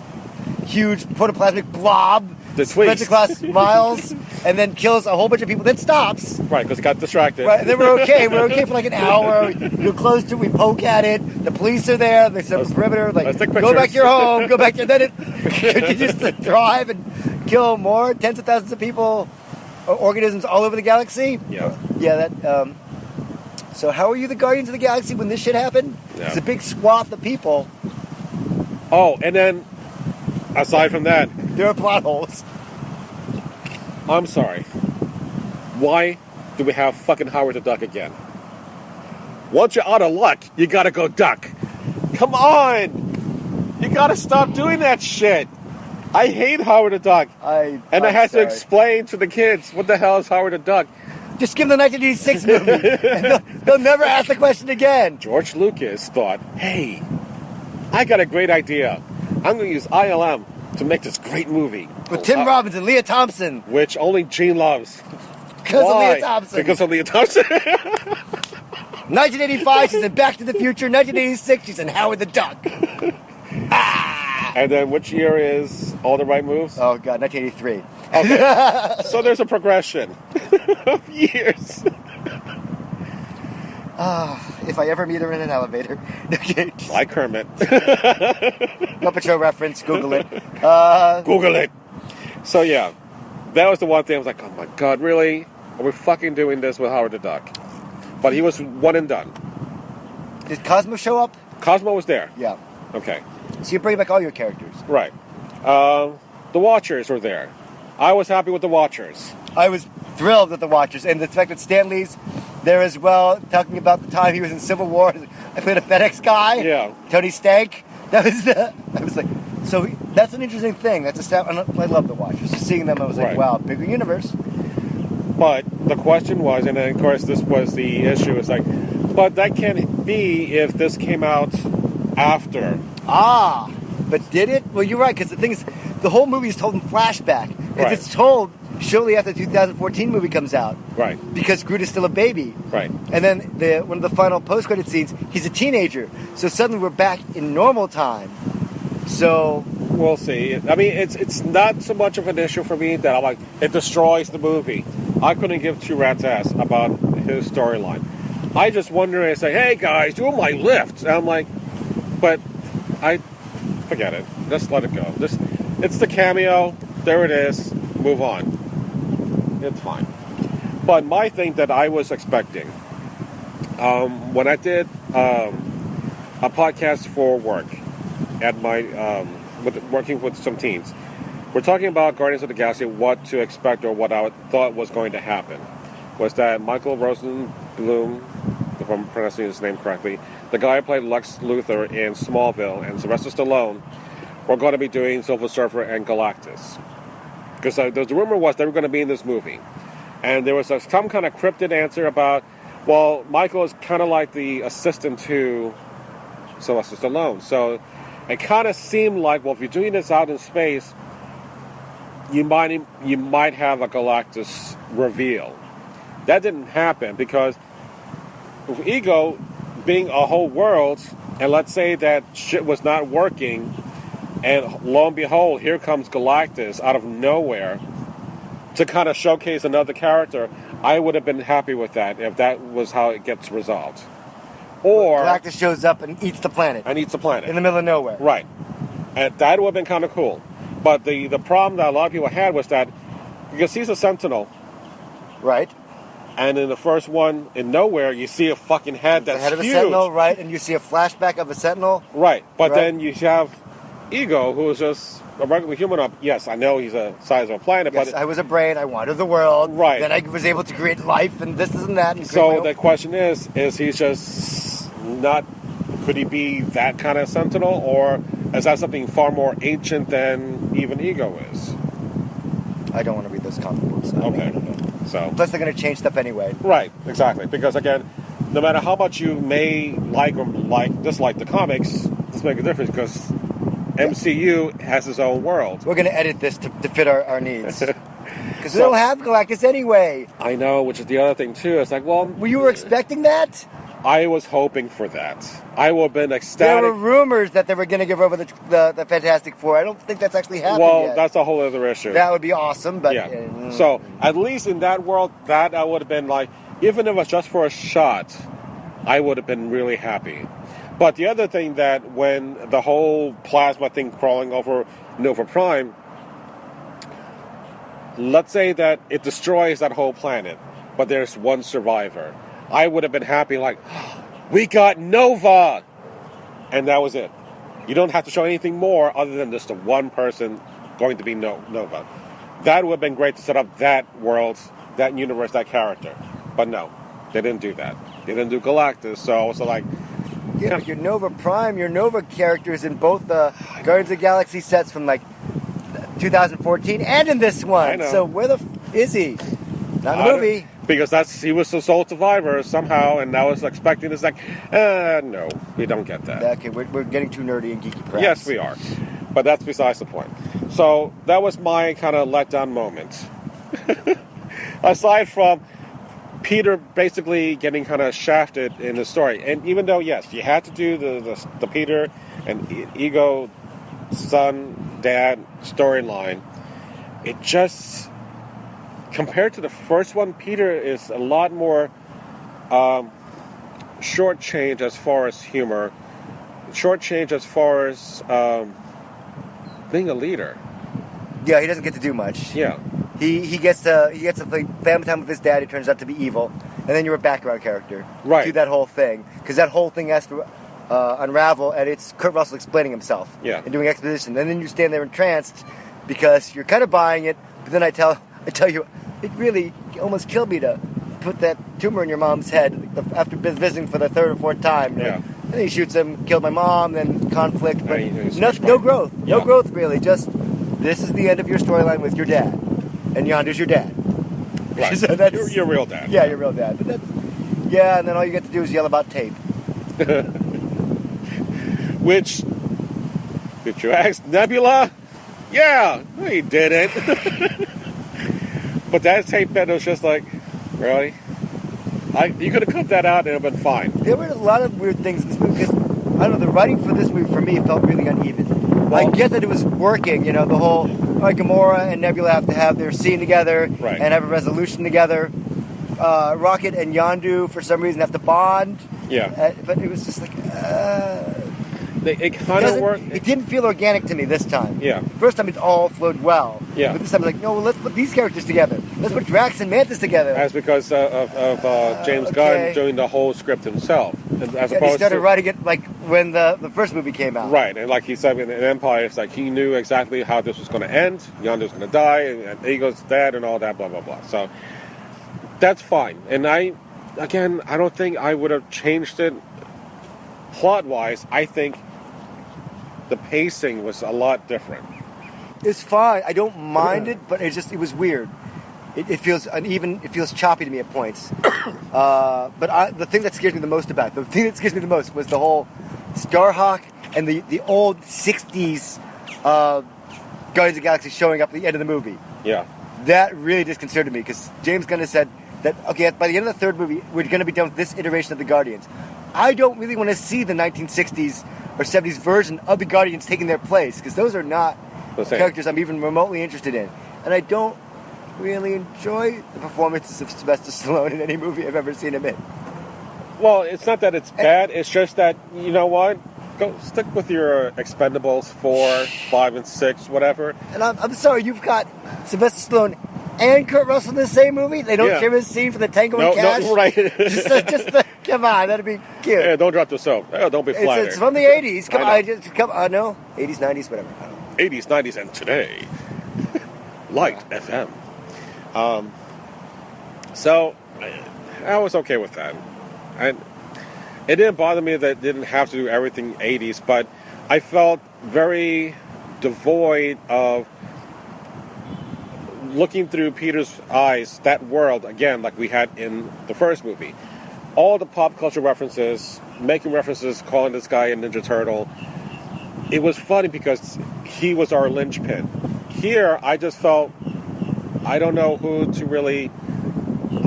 huge protoplasmic blob The spreads tweets. across miles and then kills a whole bunch of people, then stops. Right, because it got distracted. Right, and then we're okay. We're okay for like an hour. You're close to it. We poke at it. The police are there. They set up a perimeter. Like, let's take go back pictures. to your home. Go back. And then it continues to drive and kill more tens of thousands of people, organisms all over the galaxy. Yeah. Yeah. That. So how are you the Guardians of the Galaxy when this shit happened? Yeah. It's a big swath of people. Oh, and then, aside from that, There are plot holes. I'm sorry. Why do we have fucking Howard the Duck again? Once you're out of luck, you gotta go duck. Come on! You gotta stop doing that shit. I hate Howard the Duck. I had to explain to the kids, what the hell is Howard the Duck? Just give them the 1986 movie. And they'll never ask the question again. George Lucas thought, hey, I got a great idea. I'm going to use ILM to make this great movie. With Tim Robbins and Leah Thompson. Which only Gene loves. Because of Why? Leah Thompson. Because of Leah Thompson. 1985, she's in Back to the Future. 1986, she's in Howard the Duck. And then which year is All the Right Moves? Oh, God, 1983. Okay. So there's a progression of years. If I ever meet her in an elevator. Like Kermit. Muppet Show reference, Google it. Google it. So yeah, that was the one thing I was like, oh my God, really? Are we fucking doing this with Howard the Duck? But he was one and done. Did Cosmo show up? Cosmo was there. Yeah. Okay. So you bring back all your characters. Right. The Watchers were there. I was happy with the Watchers. I was thrilled with the Watchers. And the fact that Stan Lee's there as well, talking about the time he was in Civil War. I played a FedEx guy. Yeah. Tony Stank. I was like, so that's an interesting thing. That's a step. I love the Watchers. Just seeing them, I was like, Right. wow, bigger universe. But the question was, and then of course this was the issue, it's like, but that can't be if this came out after. But did it? Well, you're right, because the thing is, the whole movie is told in flashback. Right. It's told shortly after the 2014 movie comes out. Right. Because Groot is still a baby. Right. And then one of the final post-credit scenes, he's a teenager. So suddenly we're back in normal time. So we'll see. I mean, it's not so much of an issue for me that I'm like, it destroys the movie. I couldn't give two rat's ass about his storyline. I just wonder and say, hey guys, do my lift. And I'm like, but I forget it. Just let it go. It's the cameo. There it is. Move on. It's fine. But my thing that I was expecting, when I did a podcast for work at my working with some teens, we're talking about Guardians of the Galaxy, what to expect or what I thought was going to happen, was that Michael Rosenblum, if I'm pronouncing his name correctly, the guy who played Lex Luthor in Smallville, and Sylvester Stallone were going to be doing Silver Surfer and Galactus. Because the rumor was they were going to be in this movie. And there was some kind of cryptid answer about, well, Michael is kind of like the assistant to Sylvester Stallone. So it kind of seemed like, well, if you're doing this out in space, you might have a Galactus reveal. That didn't happen because with Ego being a whole world, and let's say that shit was not working, and lo and behold, here comes Galactus out of nowhere to kind of showcase another character, I would have been happy with that if that was how it gets resolved. Or Galactus shows up and eats the planet. In the middle of nowhere. Right. And that would have been kind of cool. But the problem that a lot of people had was that, because he's a Sentinel. Right. And in the first one, in Nowhere, you see a fucking head that's the head of huge. a Sentinel, right, and you see a flashback of a Sentinel. Right. But right. then you have Ego, who is just a regular human. Yes, I know he's the size of a planet, yes, but I was a brain. I wandered the world. Right. Then I was able to create life, and this and that. And so the question is he just not? Could he be that kind of Sentinel, or is that something far more ancient than even Ego is? I don't want to read those comic books. Okay. So plus, they're going to change stuff anyway. Right. Exactly. Because again, no matter how much you may like or dislike the comics, this makes a difference because MCU has its own world. We're going to edit this to fit our needs. Because we don't have Galactus anyway. I know, which is the other thing too. It's like, well, you were expecting that? I was hoping for that. I would have been ecstatic. There were rumors that they were going to give over the Fantastic Four. I don't think that's actually happened yet. Well, that's a whole other issue. That would be awesome, but yeah. So at least in that world, that I would have been like, even if it was just for a shot, I would have been really happy. But the other thing that when the whole plasma thing crawling over Nova Prime, let's say that it destroys that whole planet, but there's one survivor. I would have been happy like, we got Nova! And that was it. You don't have to show anything more other than just the one person going to be Nova. That would have been great to set up that world, that universe, that character. But no, they didn't do that. They didn't do Galactus, so I was like... Yeah, but your Nova Prime, your Nova characters in both the Guardians of the Galaxy sets from like 2014 and in this one. I know. So where the is he? Not in the movie. Because he was the sole survivor somehow, and I was expecting this like, no, we don't get that. Okay, we're getting too nerdy and geeky crap. Yes, we are. But that's besides the point. So that was my kind of letdown moment. Aside from Peter basically getting kind of shafted in the story. And even though, yes, you had to do the Peter and Ego son, dad storyline, it just... Compared to the first one, Peter is a lot more shortchanged as far as humor, shortchanged as far as being a leader. Yeah, he doesn't get to do much. Yeah, he gets to play family time with his dad. He turns out to be evil, and then you're a background character. Right. To that whole thing, because that whole thing has to unravel, and it's Kurt Russell explaining himself. Yeah. And doing exposition, and then you stand there entranced because you're kind of buying it. But then I tell you. It really almost killed me to put that tumor in your mom's head after visiting for the third or fourth time. Yeah. And he shoots him, killed my mom, then conflict. But no growth. Yeah. No growth, really. Just, this is the end of your storyline with your dad. And Yondu's your dad. right. So that's, your real dad. Yeah, your real dad. But yeah, and then all you get to do is yell about tape. Which, did you ask Nebula? Yeah, no, he didn't. But that tape that was just like, really? You could have cut that out and it would have been fine. There were a lot of weird things in this movie because I don't know, the writing for this movie, for me, felt really uneven. I get that it was working, the whole, Gamora and Nebula have to have their scene together Right. and have a resolution together. Rocket and Yondu, for some reason, have to bond. Yeah. But it was just like, It kind of worked. It didn't feel organic to me this time. Yeah. First time it all flowed well. Yeah. But this time I'm like, no, well, let's put these characters together. Let's put Drax and Mantis together. That's because of James okay. Gunn doing the whole script himself, as And he opposed started to writing it like when the first movie came out. right. And like he said in Empire, it's like he knew exactly how this was going to end. Yondu's going to die, and Ego's dead, and all that, blah blah blah. So that's fine. And I don't think I would have changed it plot wise. I think the pacing was a lot different. It's fine. I don't mind it, but it was weird. It feels uneven. It feels choppy to me at points. But the thing that scares me the most was the whole Starhawk and the old 60s Guardians of the Galaxy showing up at the end of the movie. Yeah. That really disconcerted me because James Gunn has said that, okay, by the end of the third movie, we're going to be done with this iteration of the Guardians. I don't really want to see the 1960s or 70s version of the Guardians taking their place because those are not characters I'm even remotely interested in. And I don't really enjoy the performances of Sylvester Stallone in any movie I've ever seen him in. Well, it's not that it's bad. It's just that, you know what? Go stick with your Expendables 4, 5, and 6, whatever. And I'm sorry, you've got Sylvester Stallone and Kurt Russell in the same movie? They don't share his scene for the Tango and Cash? No, right. Come on, that'd be cute. Yeah, don't drop the soap. Oh, don't be flattered. It's from the 80s. Come on, no. 80s, 90s, whatever. I don't know. 80s, 90s, and today. Light FM. So, I was okay with that. And it didn't bother me that it didn't have to do everything 80s, but I felt very devoid of looking through Peter's eyes, that world, again, like we had in the first movie. All the pop culture references, making references, calling this guy a Ninja Turtle. It was funny because he was our linchpin. Here, I just felt, I don't know who to really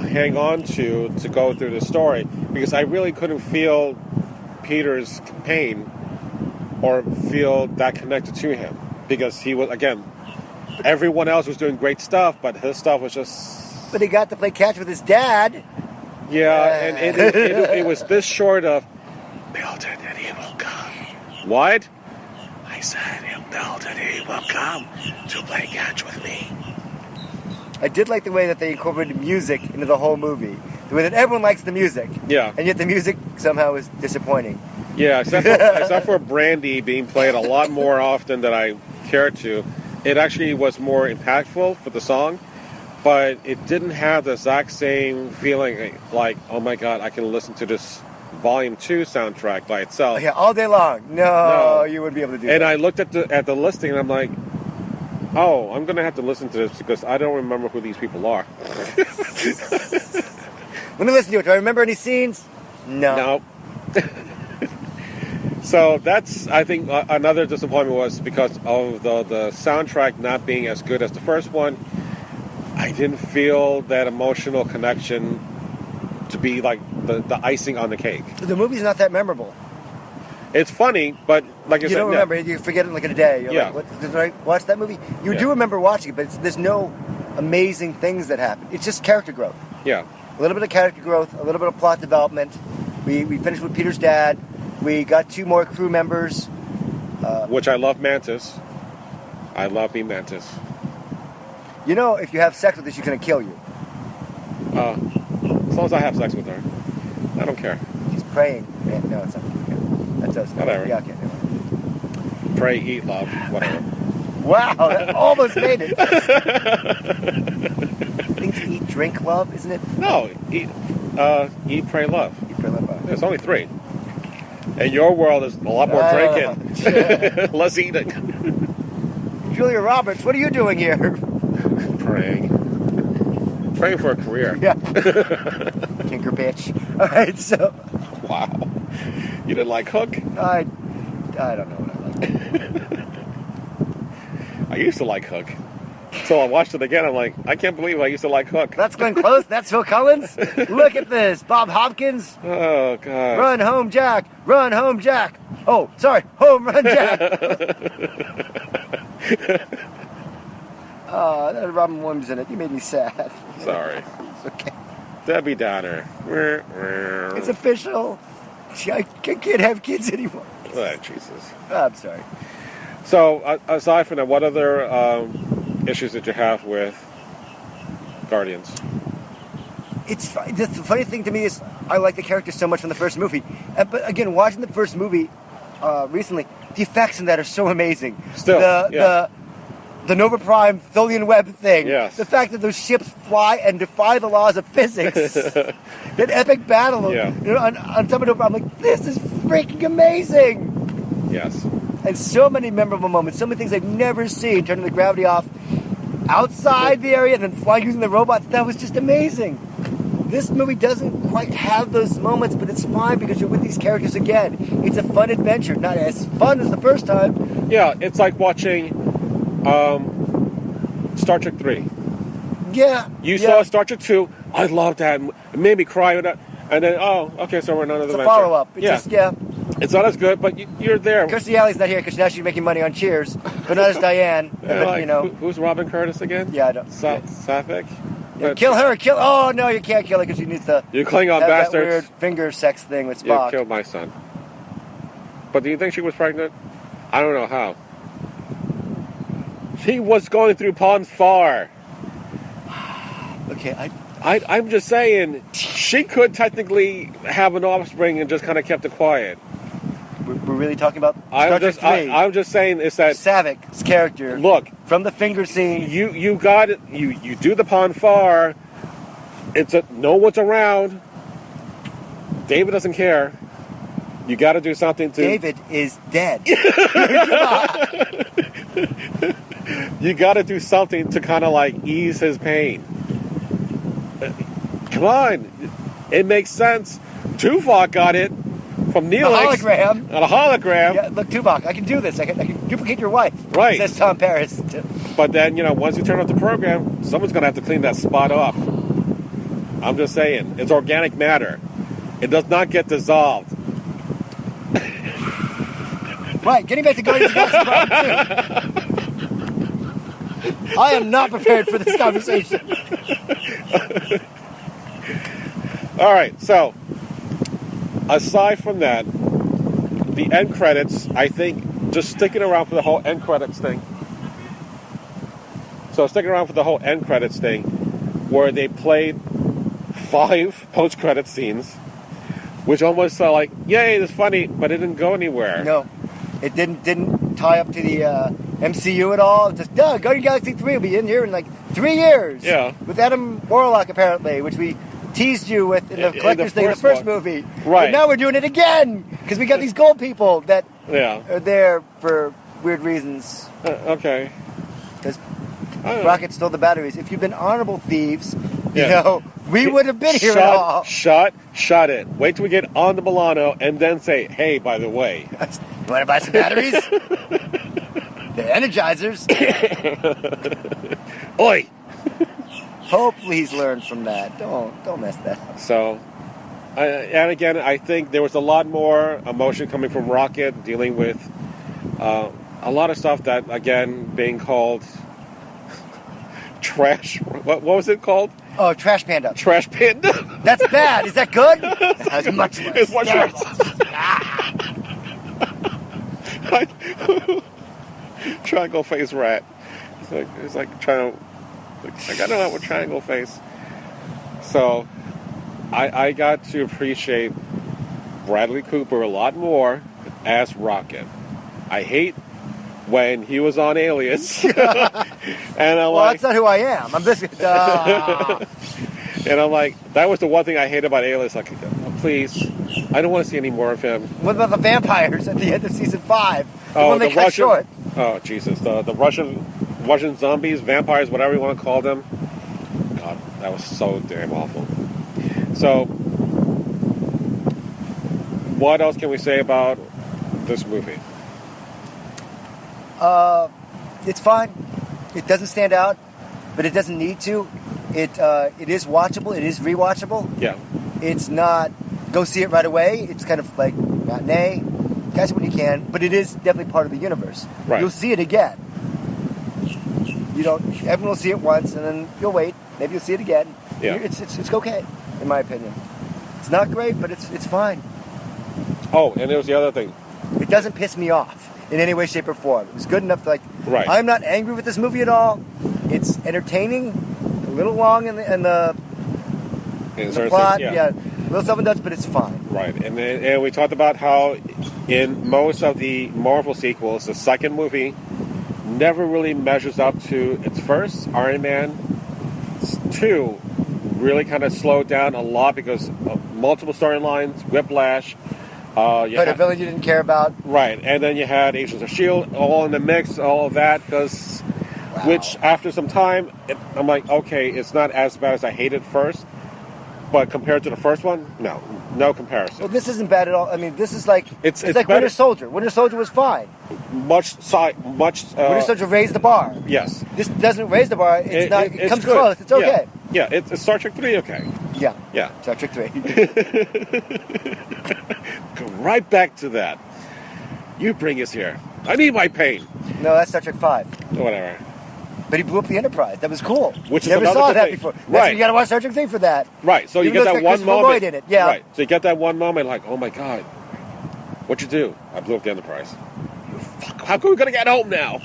hang on to go through the story, because I really couldn't feel Peter's pain or feel that connected to him, because he was, again, everyone else was doing great stuff, but his stuff was just... But he got to play catch with his dad. Yeah, and it was this short of, build it and he will come. What? I said he'll build it and he will come to play catch with me. I did like the way that they incorporated music into the whole movie. The way that everyone likes the music. Yeah. And yet the music somehow was disappointing. Yeah, except for Brandy being played a lot more often than I cared to. It actually was more impactful for the song, but it didn't have the exact same feeling like, oh my god, I can listen to this Volume 2 soundtrack by itself. Yeah, all day long. No, you wouldn't be able to do that. And I looked at the listing and I'm like, oh, I'm going to have to listen to this because I don't remember who these people are. Let me listen to it. Do I remember any scenes? No. So that's, I think, another disappointment was because of the soundtrack not being as good as the first one. I didn't feel that emotional connection to be like the icing on the cake. The movie's not that memorable. It's funny, but like I said, you don't remember it. You forget it in like in a day. You're Yeah. like, what, did I watch that movie? You do remember watching it, but there's no amazing things that happen. It's just character growth. Yeah. A little bit of character growth, a little bit of plot development. We finished with Peter's dad. We got 2 more crew members. Which I love Mantis. I love me Mantis. You know, if you have sex with her, she's going to kill you. As long as I have sex with her. I don't care. She's praying. No, it's not. That's us. Whatever. Yeah, okay. Pray, eat, love, whatever. Wow, that almost made it. Things eat, drink, love, isn't it? No, eat, pray, love. Eat, pray, love. There's only 3. And your world is a lot more drinking, less eating. Julia Roberts, what are you doing here? Praying for a career. Yeah. Tinker bitch. All right, so. Wow. You didn't like Hook? I don't know what I like. I used to like Hook. So I watched it again. I'm like, I can't believe I used to like Hook. That's Glenn Close. That's Phil Collins. Look at this. Bob Hopkins. Oh, God. Run home, Jack. Run home, Jack. Oh, sorry. Home run, Jack. Oh, that had Robin Williams in it. You made me sad. Sorry. It's okay. Debbie Downer. It's official. I can't have kids anymore. Oh, Jesus. I'm sorry. So, aside from that, what other issues did you have with Guardians? The funny thing to me is I like the characters so much from the first movie. But again, watching the first movie recently, the effects in that are so amazing. Still, the Nova Prime Tholian web thing. Yes. The fact that those ships fly and defy the laws of physics. That epic battle on top of Nova Prime. I'm like, this is freaking amazing. Yes. And so many memorable moments. So many things I've never seen. Turning the gravity off outside the area and then flying using the robots. That was just amazing. This movie doesn't quite have those moments, but it's fine because you're with these characters again. It's a fun adventure. Not as fun as the first time. Yeah, it's like watching Star Trek 3. Yeah. You saw Star Trek 2. I loved that. It made me cry. And then, okay, so we're in another It's a adventure. follow-up. It's not as good, but you're there. Kirstie Alley's not here because now she's making money on Cheers, but not as Diane. But, who's Robin Curtis again? Yeah, I don't. Sapphic? Yeah, kill her! Oh no, you can't kill her because she needs to. You Klingon that bastards. weird finger sex thing with Spock. You killed my son. But do you think she was pregnant? I don't know how. She was going through Pon farr. Okay, I'm just saying, she could technically have an offspring and just kind of kept it quiet. We're really talking about Star Trek 3. I'm just saying is that Savik's character. Look, from the finger scene. You got it. You do the Pon farr. No one's around. David doesn't care. You got to do something to. David is dead. You got to do something to kind of like ease his pain. Come on, it makes sense. Tuvok got it from Neelix. A hologram. On a hologram. Yeah, look, Tuvok, I can do this. I can duplicate your wife. Right. Says Tom Paris. But then, once you turn off the program, someone's going to have to clean that spot off. I'm just saying, it's organic matter. It does not get dissolved. Right, getting back to Guardians of the Galaxy Part 2. I am not prepared for this conversation. All right, so aside from that, the end credits, I think, just sticking around for the whole end credits thing. So sticking around for the whole end credits thing, where they played 5 post-credit scenes, which almost felt like, yay, it's funny, but it didn't go anywhere. No, it didn't tie up to the MCU at all. Just, Guardians of the Galaxy 3 will be in here in like 3 years. Yeah. With Adam Warlock, apparently, which we teased you with in the collector's thing in the first movie. Right. But now we're doing it again, because we got these gold people that Yeah. are there for weird reasons. Okay. Because Rocket stole the batteries. If you've been honorable thieves, Yeah. we would have been here at all. Shut it. Wait till we get on the Milano and then say, hey, by the way. You want to buy some batteries? They're energizers. Oi! Hopefully he's learned from that. Don't mess that up. So, and again, I think there was a lot more emotion coming from Rocket, dealing with a lot of stuff that, again, being called trash. What was it called? Oh, Trash Panda. Trash Panda. That's bad. Is that good? That's much worse. It's much worse. Triangle face rat. It's like trying to. Like, I don't know what triangle face. So, I got to appreciate Bradley Cooper a lot more as Rocket. I hate when he was on Alias. And I'm that's not who I am. I'm this. And I'm like, that was the one thing I hate about Alias. Like, please, I don't want to see any more of him. What about the vampires at the end of season 5? The Oh, one they the cut Russian. short. Oh, Jesus. The Russian zombies, vampires, whatever you want to call them. God, that was so damn awful. So, what else can we say about this movie? It's fine. It doesn't stand out, but it doesn't need to. It is watchable. It is rewatchable. Yeah. It's not go see it right away. It's kind of like matinee, catch it when you can, but it is definitely part of the universe. Right. You'll see it again. Everyone will see it once, and then you'll wait. Maybe you'll see it again. Yeah. It's okay, in my opinion. It's not great, but it's fine. Oh, and there was the other thing. It doesn't piss me off in any way, shape, or form. It was good enough to Right. I'm not angry with this movie at all. It's entertaining, a little long in the plot. Yeah, a little self-indulgent, but it's fine. Right, and we talked about how in most of the Marvel sequels, the second movie never really measures up to its first. Iron Man 2 really kind of slowed down a lot because of multiple storylines, Whiplash. But a villain you didn't care about. Right, and then you had Agents of S.H.I.E.L.D. all in the mix, all of that, which after some time, I'm like, okay, it's not as bad as I hated first, but compared to the first one, no comparison. Well, this isn't bad at all. I mean, this is like it's like better. Winter Soldier. Winter Soldier was fine. Winter Soldier raised the bar. Yes. This doesn't raise the bar. It comes good. close. It's okay. Yeah, it's Star Trek 3 okay. Yeah. Star Trek 3. Go right back to that. You bring us here. I need my pain. No, that's Star Trek 5. Whatever. But he blew up the Enterprise. That was cool. Which is never another saw good that thing. before. That's Right. You got to watch Star Trek 3 for that. Right. So you Even get though that it's one got Christopher moment. Lloyd in it. Yeah. Right. So you get that one moment like, oh my God, what'd you do? I blew up the Enterprise. Fuck, how come we gonna get home now?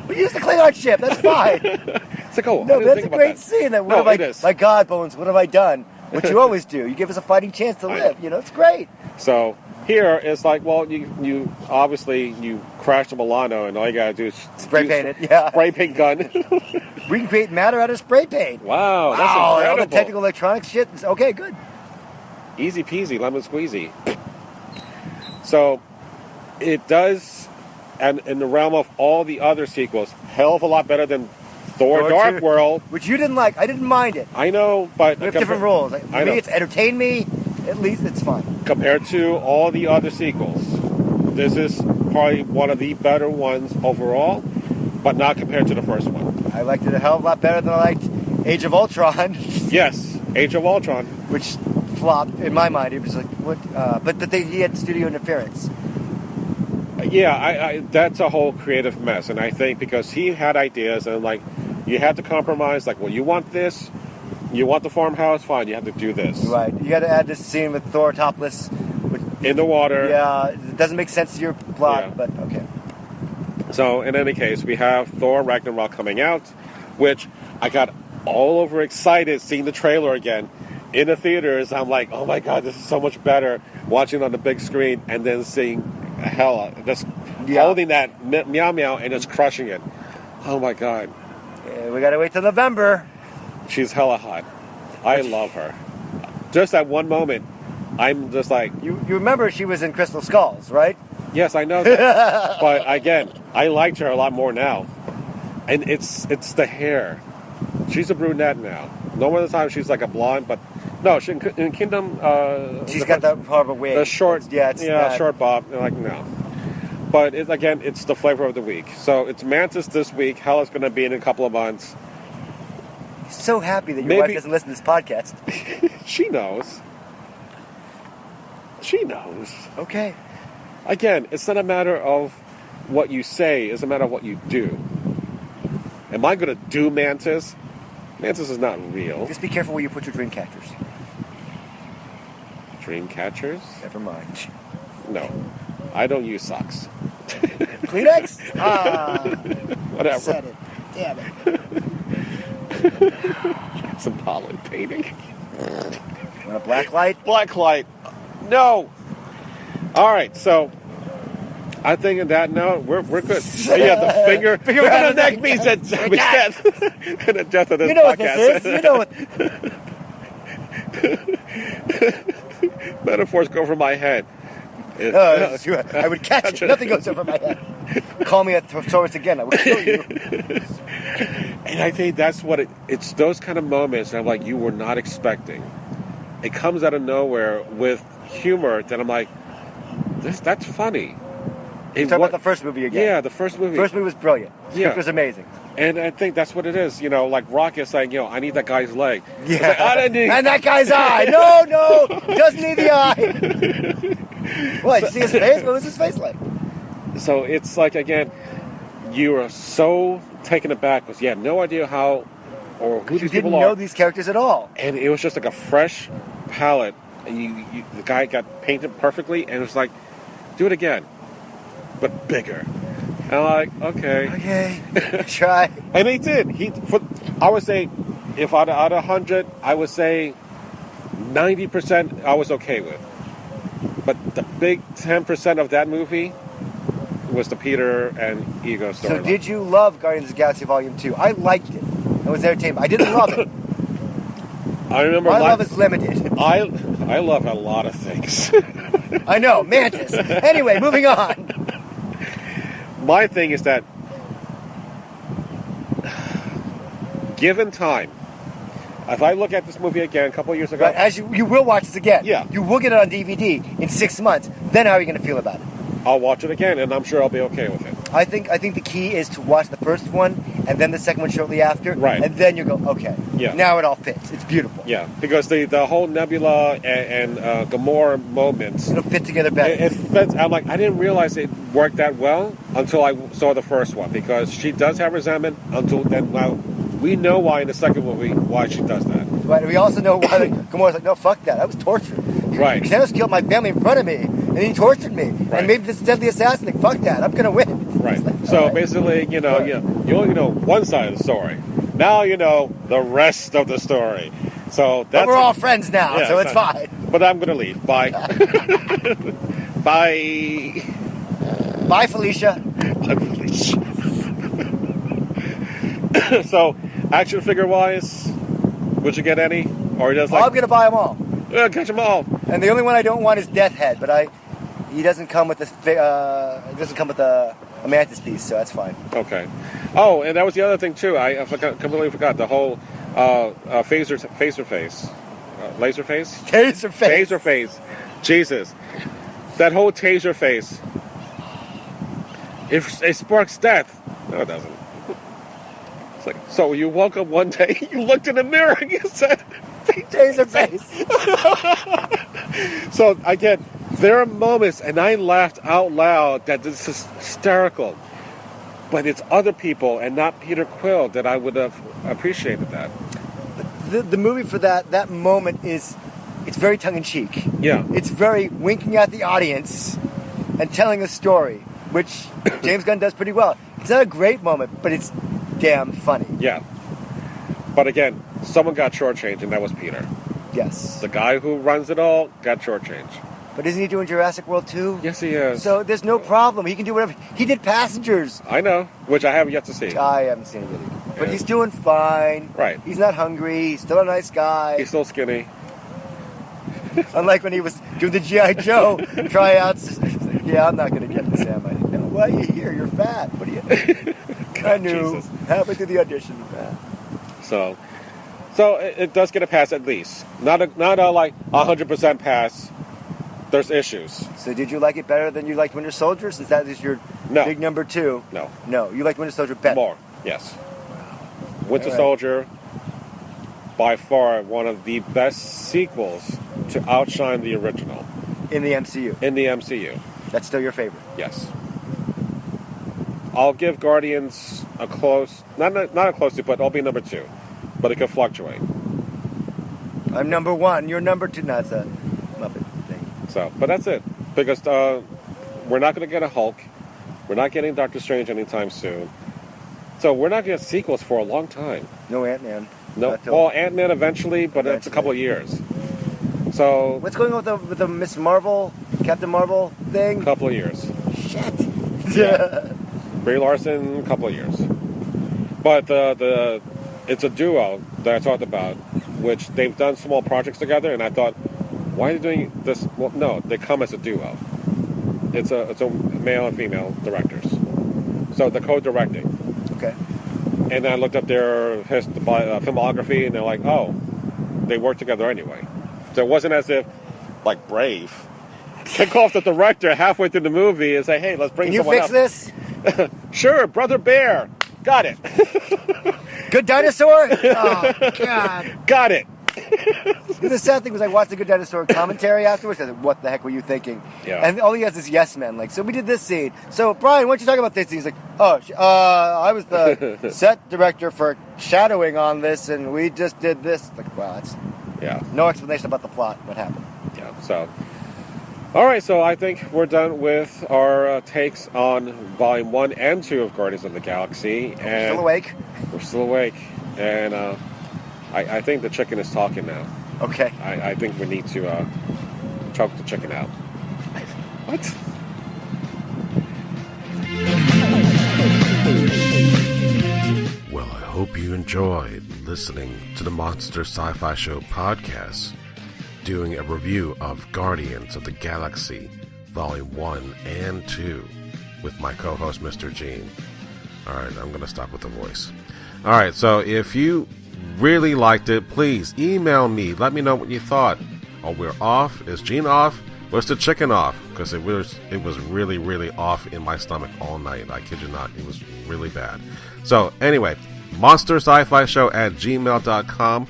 We used the Klingon ship. That's fine. It's like, oh, I No, didn't that's think a about great that. scene. That No, it is. My God, Bones, what have I done? What you always do. You give us a fighting chance to live. It's great. So here it's like, well, you obviously you crashed a Milano, and all you gotta do is Spray paint it. Yeah. Spray paint gun. We can create matter out of spray paint. Wow, that's All incredible. the technical electronic shit. Okay, good. Easy peasy, lemon squeezy. So it does, and in the realm of all the other sequels, hell of a lot better than Thor Dark 2, World. which you didn't like. I didn't mind it. I know, but We have different rules. I For know. me, it's entertained me. At least it's fun. Compared to all the other sequels, this is probably one of the better ones overall, but not compared to the first one. I liked it a hell of a lot better than I liked Age of Ultron, Yes, Age of Ultron. which flopped in my mind. It was like, what? But he had studio interference. Yeah, I that's a whole creative mess, and I think because he had ideas, and like you had to compromise. Like, well, you want this, you want the farmhouse, fine. You have to do this. Right. You got to add this scene with Thor topless. In the water. Yeah, it doesn't make sense to your plot, Yeah. but okay. So in any case, we have Thor Ragnarok coming out, which I got all over excited seeing the trailer again in the theaters. I'm like, oh my God, this is so much better watching on the big screen and then seeing Hela just holding that meow meow and just crushing it. Oh my God. Yeah, we got to wait till November. She's hella hot. I love her. Just at one moment, I'm just like, You remember she was in Crystal Skulls, right? yes, I know that. But again, I liked her a lot more now. And it's the hair. She's a brunette now. No one of the time she's like a blonde, but no, she, in Kingdom... She's got that horrible wig. the short, It's short bob. They're like, no. But again, it's the flavor of the week. So it's Mantis this week. Hela's going to be in a couple of months. So happy that your Maybe- wife doesn't listen to this podcast. She knows. She knows. Okay. Again, it's not a matter of what you say, it's a matter of what you do. Am I going to do Mantis? Mantis is not real. Just be careful where you put your dream catchers. Dream catchers? Never mind. No. I don't use socks. Kleenex? Ah, Whatever. said it. Damn it. Some pollen painting. Want a black light? Black light. No. All right, so I think on that note, we're good. Oh, yeah, the finger around the neck means that means death. And the death of this You know what podcast. this is. You know what. Metaphors go over my head. I would catch it. Nothing goes over my head. Call me a thesaurus again. I will kill you. And I think that's what it's those kind of moments that I'm like, you were not expecting. It comes out of nowhere with humor that I'm like, that's funny. Talk about the first movie again. Yeah, the first movie. First movie was brilliant. The script was amazing. And I think that's what it is. You know, like Rocket saying, I need that guy's leg. Yeah. It's like, I don't need... And that guy's eye. No, doesn't need the eye. What? Did you see his face? What was his face like? So it's like, again, you are so taken aback because you had no idea how or who You these didn't people know are. these characters at all. And it was just like a fresh palette. And the guy got painted perfectly, and it was like, do it again, but bigger. And I'm like, okay. Okay, try. And he did. I would say, if out of 100, I would say 90% I was okay with. But the big 10% of that movie was the Peter and Ego story. So did you love Guardians of the Galaxy Volume 2? I liked it. It was entertainment. I didn't love it. I remember. My love is limited. I love a lot of things. I know, Mantis. Anyway, moving on. My thing is that, given time, if I look at this movie again a couple of years ago, Right, as you will watch this again. Yeah. You will get it on DVD in 6 months. Then how are you going to feel about it? I'll watch it again, and I'm sure I'll be okay with it. I think the key is to watch the first one and then the second one shortly after. Right. And then you go, okay. Yeah. Now it all fits. It's beautiful. Yeah, because the whole Nebula and Gamora moments, It'll fit together better. it fits. I'm like, I didn't realize it worked that well until I saw the first one, because she does have resentment until then. Now we know why in the second movie why she does that. Right. We also know why Gamora's like, no, fuck that. I was tortured. Right. Thanos killed my family in front of me, and he tortured me. Right. And maybe this deadly assassin, like, fuck that. I'm going to win. Right. It's like, So all right. basically, you only know one side of the story. Now you know the rest of the story. So that's. But we're all friends now, Yeah, so it's fine. fine. But I'm gonna leave. Bye. Bye. Bye, Felicia. So, action figure wise, would you get any, or just I'm like going to buy them all. catch them all? And the only one I don't want is Death Head, but he doesn't come with a Mantis piece, so that's fine. Okay. Oh, and that was the other thing too. I completely forgot the whole laser face. Taser face. Taser face. Jesus. That whole taser face. It sparks death. No, it doesn't. It's like, so you woke up one day, you looked in the mirror, and you said, Taser face. So, again, there are moments, and I laughed out loud that this is hysterical. But it's other people and not Peter Quill that I would have appreciated that. The movie for that moment it's very tongue-in-cheek. Yeah. It's very winking at the audience and telling a story, which James Gunn does pretty well. It's not a great moment, but it's damn funny. Yeah. But again, someone got shortchanged, and that was Peter. Yes. The guy who runs it all got shortchanged. But isn't he doing Jurassic World 2? Yes, he is. So there's no problem. He can do whatever. He did Passengers. I know, which I have yet to see. I haven't seen it yet. But Yeah. he's doing fine. Right. He's not hungry. He's still a nice guy. He's still skinny. Unlike when he was doing the G.I. Joe tryouts. Yeah, I'm not going to get this, am I? No, why are you here? You're fat. What are you... I knew. Jesus. Halfway through the audition, fat. So it does get a pass at least. Not a like 100% pass. There's issues. So did you like it better than you liked Winter Soldier? Since that is your No. big number 2. No. No, you liked Winter Soldier better. More. Yes. Winter All right. Soldier, by far one of the best sequels to outshine the original In the MCU. in the MCU. That's still your favorite. Yes. I'll give Guardians a close, not a close to, but I'll be number 2. But it could fluctuate. I'm number 1. You're number 2. No, it's a Muppet thing. So, but that's it. Because we're not going to get a Hulk. We're not getting Doctor Strange anytime soon. So we're not going to get sequels for a long time. No Ant-Man. No, Not till- well, Ant-Man eventually, but it's a couple of years. So, What's going on with the Miss Marvel, Captain Marvel thing? a couple of years. Shit. Yeah. Brie Larson, a couple of years. But it's a duo that I talked about, which they've done small projects together, and I thought, why are they doing this? Well, no, they come as a duo. It's a male and female directors. So they're co-directing. Okay. And then I looked up their filmography, and they're like, oh, they work together anyway. So it wasn't as if, like, Brave, kick off the director halfway through the movie and say, hey, let's bring Can you someone fix up. this? Sure, Brother Bear. Got it. Good dinosaur? Oh, God. Got it. The sad thing was I watched the Good Dinosaur commentary afterwards. I said, what the heck were you thinking? Yeah. And all he has is yes men. Like, so we did this scene. So, Brian, why don't you talk about this scene? He's like, I was the set director for shadowing on this, and we just did this. Like, wow, that's no explanation about the plot. What happened? Yeah, so... All right, so I think we're done with our takes on Volume 1 and 2 of Guardians of the Galaxy. And Still awake? We're still awake. And I think the chicken is talking now. Okay. I think we need to choke the chicken out. What? Well, I hope you enjoyed listening to the Monster Sci-Fi Show podcast, doing a review of Guardians of the Galaxy Volume 1 and 2 with my co-host, Mr. Gene. Alright, I'm going to stop with the voice. Alright, so if you really liked it, please email me. Let me know what you thought. Oh, we're off? Is Gene off? Was the chicken off? Because it was really, really off in my stomach all night. I kid you not. It was really bad. So, anyway, monsterscifishow@gmail.com.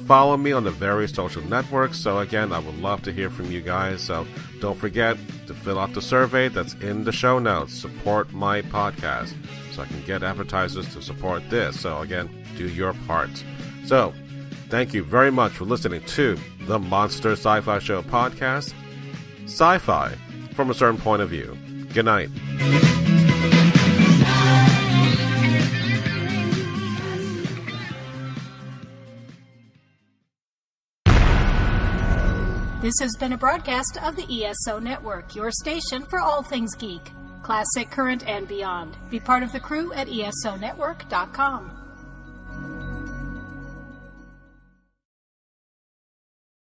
Follow me on the various social networks. So again, I would love to hear from you guys. So don't forget to fill out the survey that's in the show notes. Support my podcast so I can get advertisers to support this. So again, do your part. So thank you very much for listening to the Monster Sci-Fi Show podcast. Sci-fi from a certain point of view. Good night. This has been a broadcast of the ESO Network, your station for all things geek, classic, current, and beyond. Be part of the crew at ESONetwork.com.